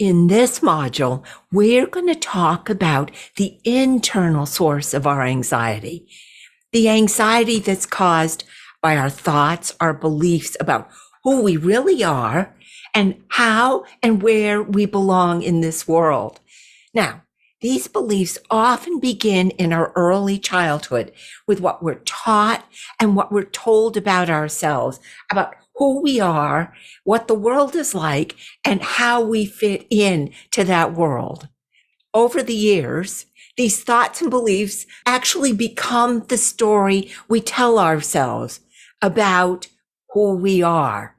In this module, we're going to talk about the internal source of our anxiety, the anxiety that's caused by our thoughts, our beliefs about who we really are and how and where we belong in this world. Now, these beliefs often begin in our early childhood with what we're taught and what we're told about ourselves, about who we are, what the world is like, and how we fit in to that world. Over the years, these thoughts and beliefs actually become the story we tell ourselves about who we are.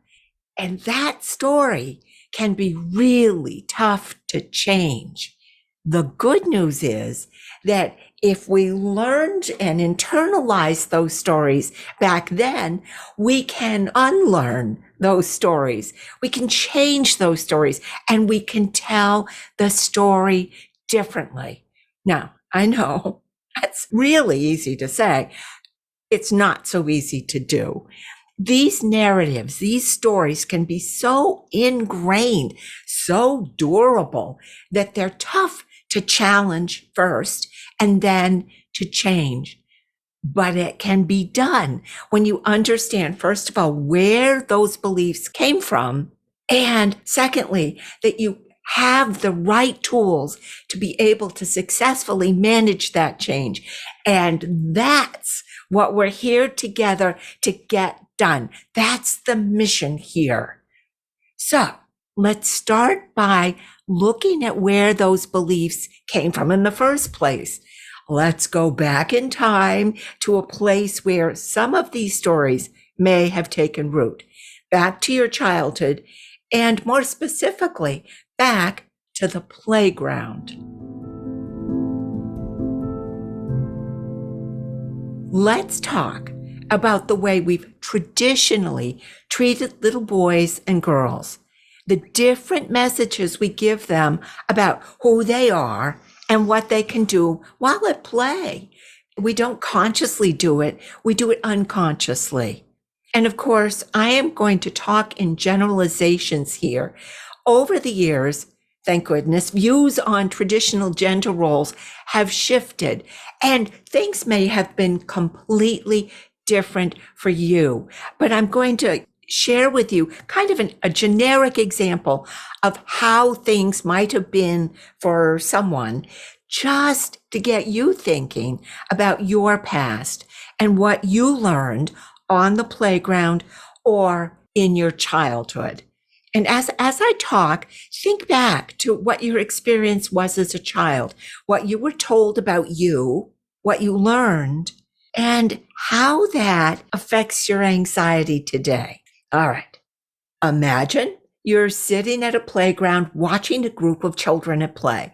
And that story can be really tough to change. The good news is that if we learned and internalized those stories back then, we can unlearn those stories. We can change those stories and we can tell the story differently. Now, I know that's really easy to say. It's not so easy to do. These narratives, these stories can be so ingrained, so durable that they're tough to challenge first and then to change. But it can be done when you understand, first of all, where those beliefs came from. And secondly, that you have the right tools to be able to successfully manage that change. And that's what we're here together to get done. That's the mission here. So let's start by looking at where those beliefs came from in the first place. Let's go back in time to a place where some of these stories may have taken root, back to your childhood, and more specifically, back to the playground. Let's talk about the way we've traditionally treated little boys and girls, the different messages we give them about who they are and what they can do while at play. We don't consciously do it. We do it unconsciously. And of course, I am going to talk in generalizations here. Over the years, thank goodness, views on traditional gender roles have shifted and things may have been completely different for you. But I'm going to share with you kind of a generic example of how things might have been for someone, just to get you thinking about your past and what you learned on the playground or in your childhood. And as I talk, think back to what your experience was as a child, what you were told about you, what you learned, and how that affects your anxiety today. All right. Imagine you're sitting at a playground watching a group of children at play.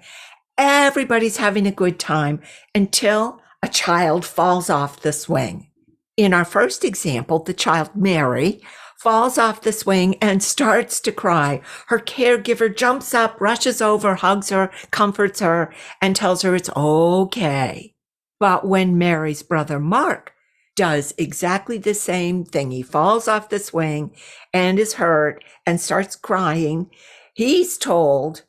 Everybody's having a good time until a child falls off the swing. In our first example, the child Mary falls off the swing and starts to cry. Her caregiver jumps up, rushes over, hugs her, comforts her, and tells her it's okay. But when Mary's brother Mark does exactly the same thing, he falls off the swing and is hurt and starts crying, he's told,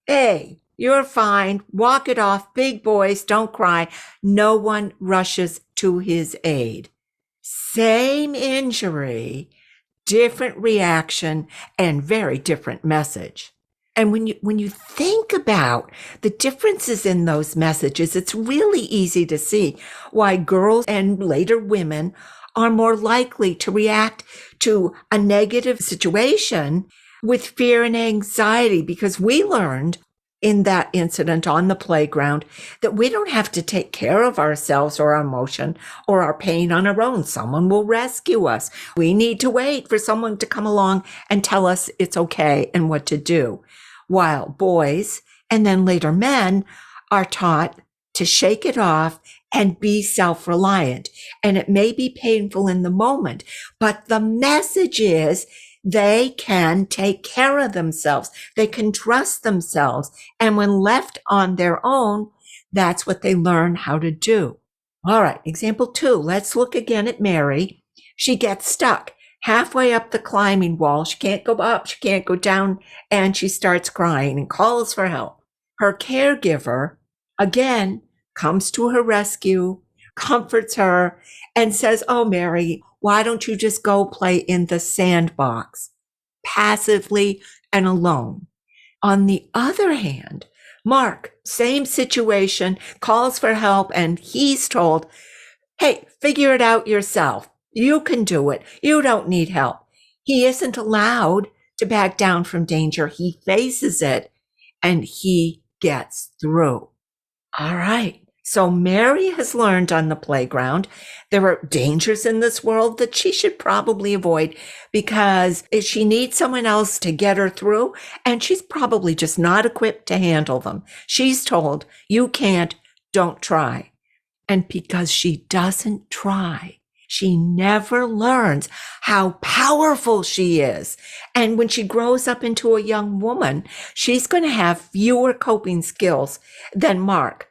hey, you're fine, walk it off, big boys, don't cry. No one rushes to his aid. Same injury, different reaction, and very different message. And when you think about the differences in those messages, it's really easy to see why girls and later women are more likely to react to a negative situation with fear and anxiety, because we learned in that incident on the playground that we don't have to take care of ourselves or our emotion or our pain on our own. Someone will rescue us. We need to wait for someone to come along and tell us it's okay and what to do. While boys and then later men are taught to shake it off and be self-reliant. And it may be painful in the moment, but the message is they can take care of themselves. They can trust themselves. And when left on their own, that's what they learn how to do. All right, example 2. Let's look again at Mary. She gets stuck Halfway up the climbing wall, she can't go up, she can't go down, and she starts crying and calls for help. Her caregiver, again, comes to her rescue, comforts her, and says, "Oh, Mary, why don't you just go play in the sandbox, passively and alone?" On the other hand, Mark, same situation, calls for help, and he's told, "Hey, figure it out yourself. You can do it. You don't need help." He isn't allowed to back down from danger. He faces it and he gets through. All right. So Mary has learned on the playground there are dangers in this world that she should probably avoid because she needs someone else to get her through, and she's probably just not equipped to handle them. She's told, "You can't, don't try." And because she doesn't try, she never learns how powerful she is. And when she grows up into a young woman, she's going to have fewer coping skills than Mark.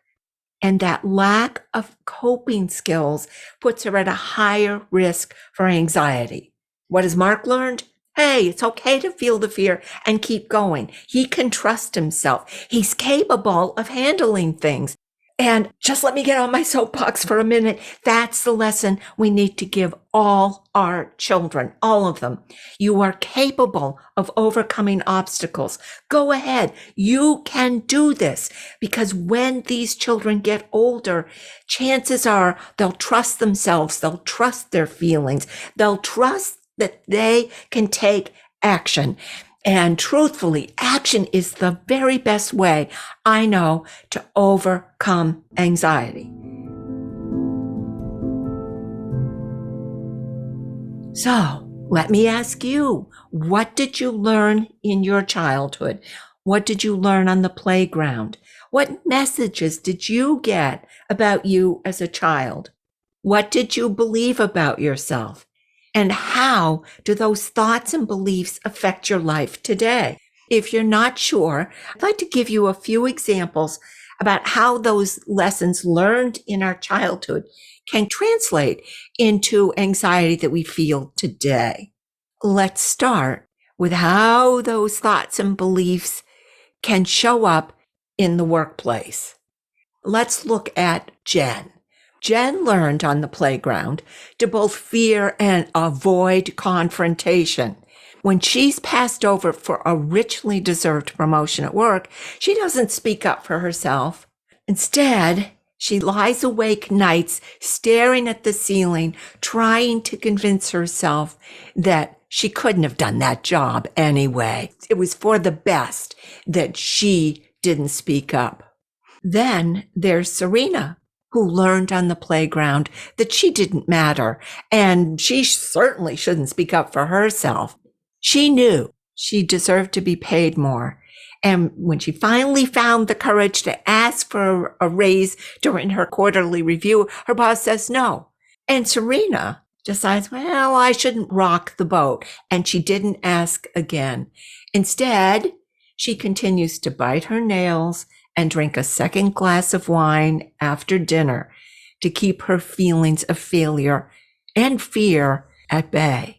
And that lack of coping skills puts her at a higher risk for anxiety. What has Mark learned? Hey, it's okay to feel the fear and keep going. He can trust himself. He's capable of handling things. And just let me get on my soapbox for a minute. That's the lesson we need to give all our children, all of them. You are capable of overcoming obstacles. Go ahead. You can do this, because when these children get older, chances are they'll trust themselves. They'll trust their feelings. They'll trust that they can take action. And truthfully, action is the very best way I know to overcome anxiety. So let me ask you, what did you learn in your childhood? What did you learn on the playground? What messages did you get about you as a child? What did you believe about yourself? And how do those thoughts and beliefs affect your life today? If you're not sure, I'd like to give you a few examples about how those lessons learned in our childhood can translate into anxiety that we feel today. Let's start with how those thoughts and beliefs can show up in the workplace. Let's look at Jen. Jen learned on the playground to both fear and avoid confrontation. When she's passed over for a richly deserved promotion at work, she doesn't speak up for herself. Instead, she lies awake nights staring at the ceiling, trying to convince herself that she couldn't have done that job anyway. It was for the best that she didn't speak up. Then there's Serena, who learned on the playground that she didn't matter, and she certainly shouldn't speak up for herself. She knew she deserved to be paid more. And when she finally found the courage to ask for a raise during her quarterly review, her boss says no. And Serena decides, well, I shouldn't rock the boat. And she didn't ask again. Instead, she continues to bite her nails and drink a second glass of wine after dinner to keep her feelings of failure and fear at bay.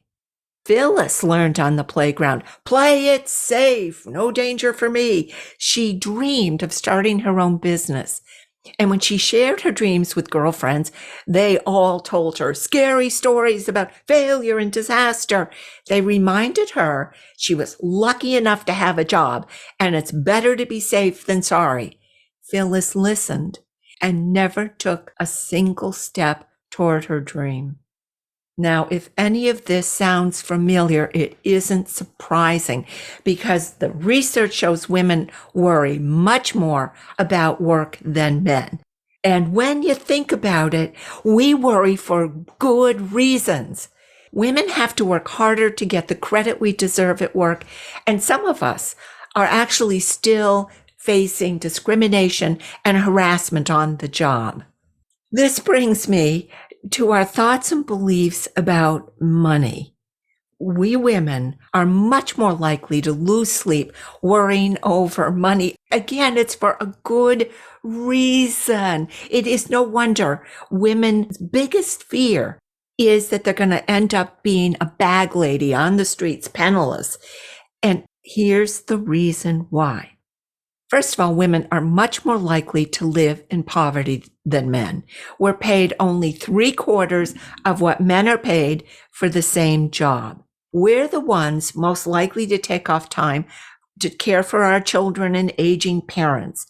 Phyllis learned on the playground, play it safe, no danger for me. She dreamed of starting her own business. And when she shared her dreams with girlfriends, they all told her scary stories about failure and disaster. They reminded her she was lucky enough to have a job, and it's better to be safe than sorry. Phyllis listened and never took a single step toward her dream. Now, if any of this sounds familiar, it isn't surprising, because the research shows women worry much more about work than men. And when you think about it, we worry for good reasons. Women have to work harder to get the credit we deserve at work, and some of us are actually still facing discrimination and harassment on the job. This brings me to our thoughts and beliefs about money. We women are much more likely to lose sleep worrying over money. Again, it's for a good reason. It is no wonder women's biggest fear is that they're going to end up being a bag lady on the streets, penniless. And here's the reason why. First of all, women are much more likely to live in poverty than men. We're paid only 3/4 of what men are paid for the same job. We're the ones most likely to take off time to care for our children and aging parents.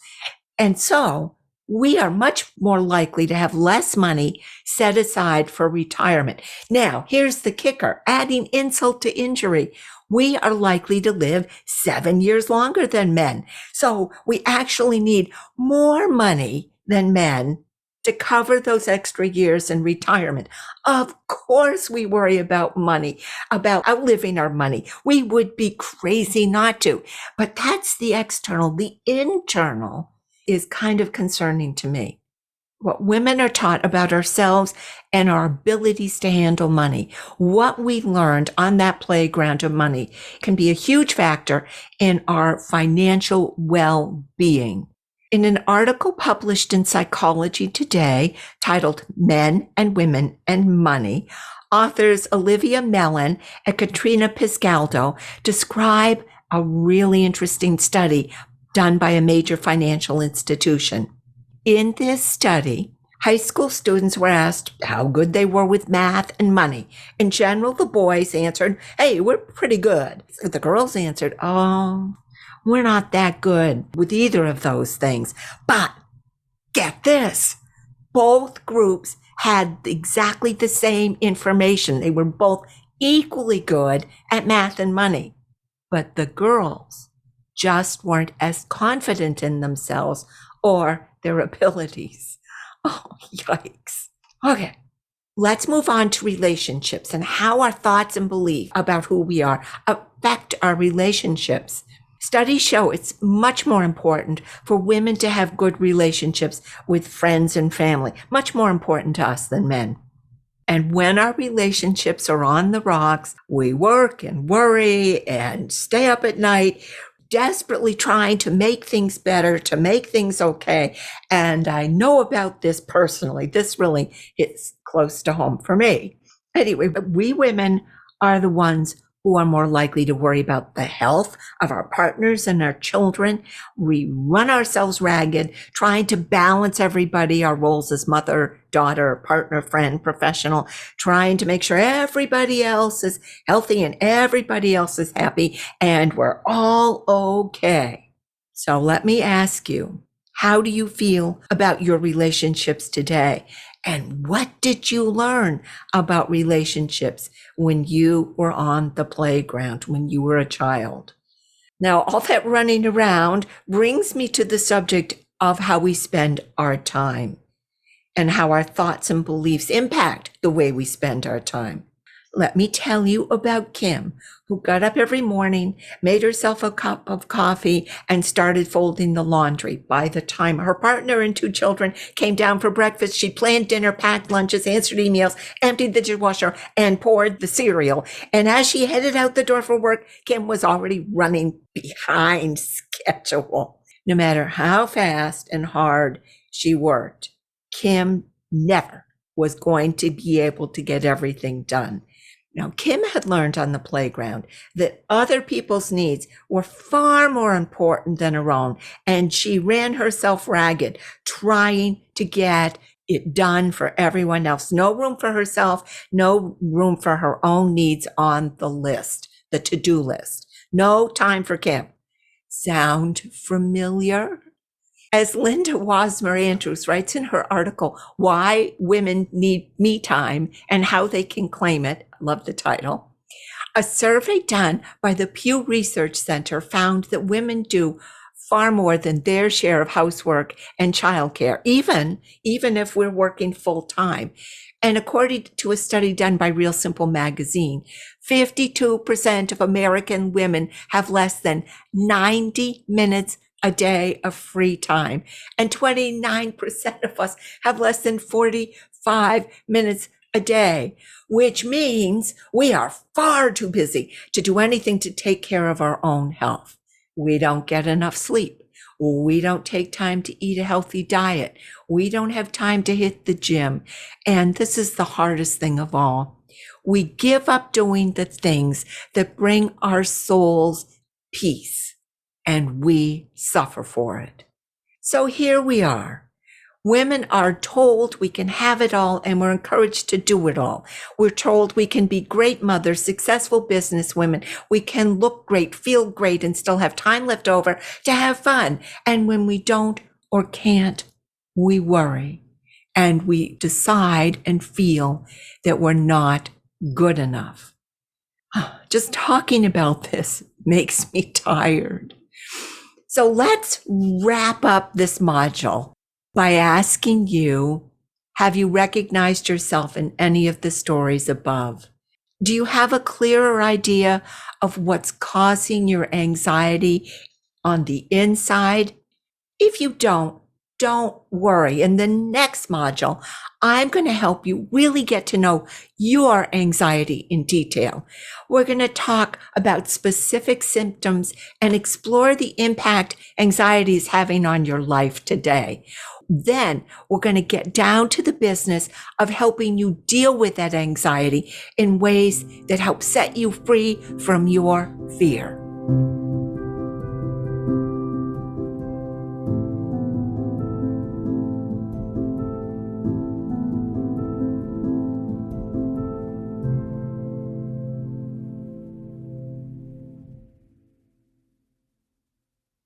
And so we are much more likely to have less money set aside for retirement. Now, here's the kicker, adding insult to injury. We are likely to live 7 years longer than men. So we actually need more money than men to cover those extra years in retirement. Of course, we worry about money, about outliving our money. We would be crazy not to. But that's the external. The internal is kind of concerning to me. What women are taught about ourselves and our abilities to handle money, what we learned on that playground of money, can be a huge factor in our financial well-being. In an article published in Psychology Today titled Men and Women and Money, authors Olivia Mellan and Katrina Piskaldo describe a really interesting study done by a major financial institution. In this study, high school students were asked how good they were with math and money. In general, the boys answered, "Hey, we're pretty good." The girls answered, "Oh, we're not that good with either of those things." But get this, both groups had exactly the same information. They were both equally good at math and money. But the girls just weren't as confident in themselves or their abilities. Oh, yikes. Okay, let's move on to relationships and how our thoughts and beliefs about who we are affect our relationships. Studies show it's much more important for women to have good relationships with friends and family, much more important to us than men. And when our relationships are on the rocks, we work and worry and stay up at night, desperately trying to make things better, to make things okay. And I know about this personally. This really hits close to home for me. Anyway, but we women are the ones who are more likely to worry about the health of our partners and our children. We run ourselves ragged, trying to balance everybody, our roles as mother, daughter, partner, friend, professional, trying to make sure everybody else is healthy and everybody else is happy, and we're all okay. So let me ask you, how do you feel about your relationships today? And what did you learn about relationships when you were on the playground, when you were a child? Now, all that running around brings me to the subject of how we spend our time and how our thoughts and beliefs impact the way we spend our time. Let me tell you about Kim, who got up every morning, made herself a cup of coffee, and started folding the laundry. By the time her partner and 2 children came down for breakfast, she'd planned dinner, packed lunches, answered emails, emptied the dishwasher, and poured the cereal. And as she headed out the door for work, Kim was already running behind schedule. No matter how fast and hard she worked, Kim never was going to be able to get everything done. Now, Kim had learned on the playground that other people's needs were far more important than her own, and she ran herself ragged, trying to get it done for everyone else. No room for herself, no room for her own needs on the list, the to-do list. No time for Kim. Sound familiar? As Linda Wasmer Andrews writes in her article, Why Women Need Me Time and How They Can Claim It, I love the title, a survey done by the Pew Research Center found that women do far more than their share of housework and childcare, even if we're working full time. And according to a study done by Real Simple magazine, 52% of American women have less than 90 minutes a day of free time, and 29% of us have less than 45 minutes a day, which means we are far too busy to do anything to take care of our own health. We don't get enough sleep. We don't take time to eat a healthy diet. We don't have time to hit the gym. And this is the hardest thing of all. We give up doing the things that bring our souls peace, and we suffer for it. So here we are. Women are told we can have it all, and we're encouraged to do it all. We're told we can be great mothers, successful business women. We can look great, feel great, and still have time left over to have fun. And when we don't or can't, we worry and we decide and feel that we're not good enough. Just talking about this makes me tired. So let's wrap up this module by asking you, have you recognized yourself in any of the stories above? Do you have a clearer idea of what's causing your anxiety on the inside? If you don't worry. In the next module, I'm going to help you really get to know your anxiety in detail. We're going to talk about specific symptoms and explore the impact anxiety is having on your life today. Then we're going to get down to the business of helping you deal with that anxiety in ways that help set you free from your fear.